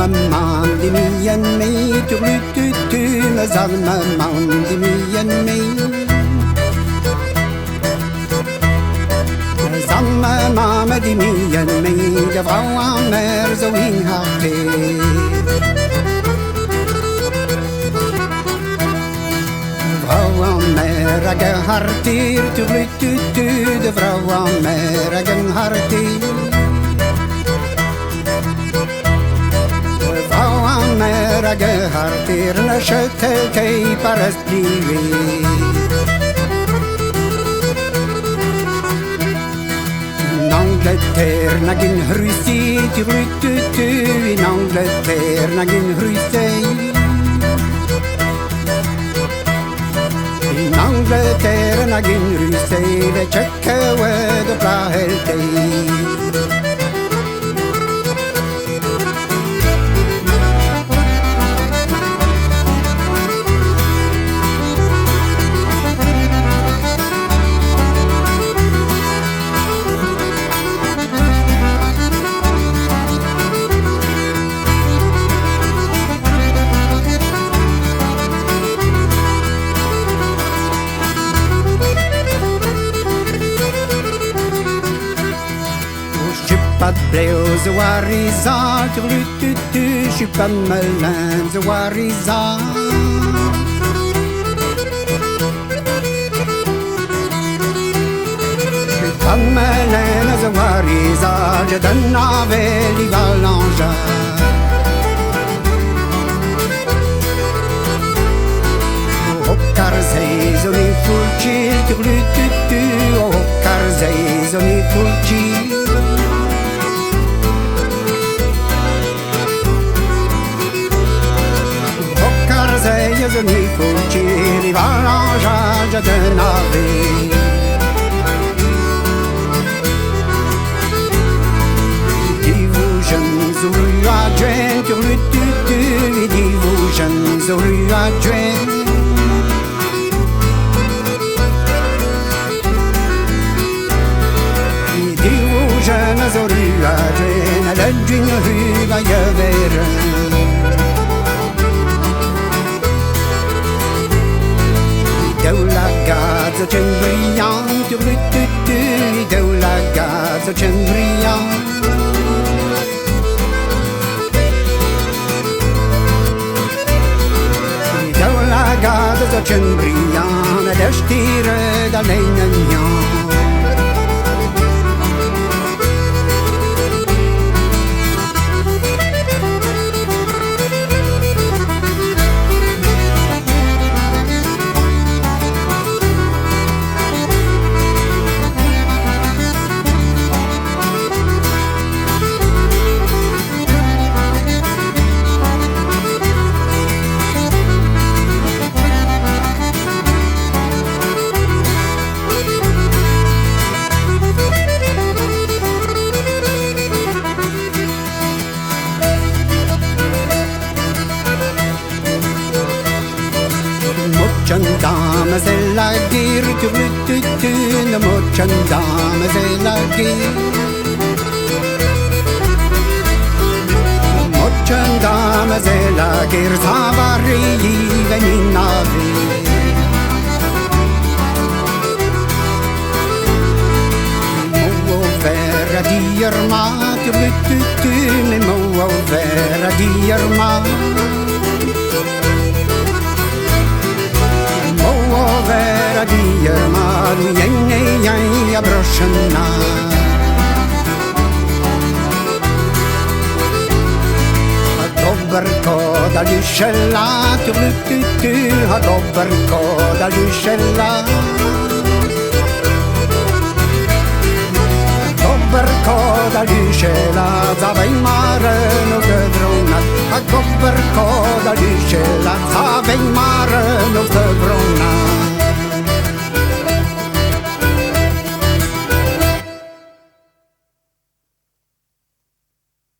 mam di mi en me tu tu tu na zal mam di mi en me zal mam di mi en me de vrouw aan mer zo in harte vrouw aan mer a hartir tu tu de vrouw aan mer a hartir mera gehartir na skötelkej parast blivit Nangleter nagin hrysi ti rytutu Nangleter nagin hrysej Nangleter nagin hrysej Ve tjökkewe do plaheltej Pas de blé aux oarisans, sur le tutu, je suis pas malin, aux oarisans. Je suis pas malin, aux oarisans, je donne avec les valanges. Au carzei, on est foutu, sur le tutu, au carzei, on est foutu. Zoni fucili valangeage de navire Dis-vous jeunes aux rues adjointes sur le tutu Dis-vous jeunes aux rues adjointes Dis-vous jeunes aux rues adjointes À l'aide d'une rue va y avoir la gaze c'è brillante, la gaze c'è brillante. La gaze c'è brillante, da stire da legna. Mocciandama se la gir tu tu na mocciandama se la gir Mocciandama se la gir savari veninavi Mo vera di armati tu me mo vera di armati vera di armalu yai abroshana a dobberco dagli scellati a dobberco dagli scellati dobberco dagli scellati va in mare non vedrona a dobberco dagli scellati va in mare non vedrona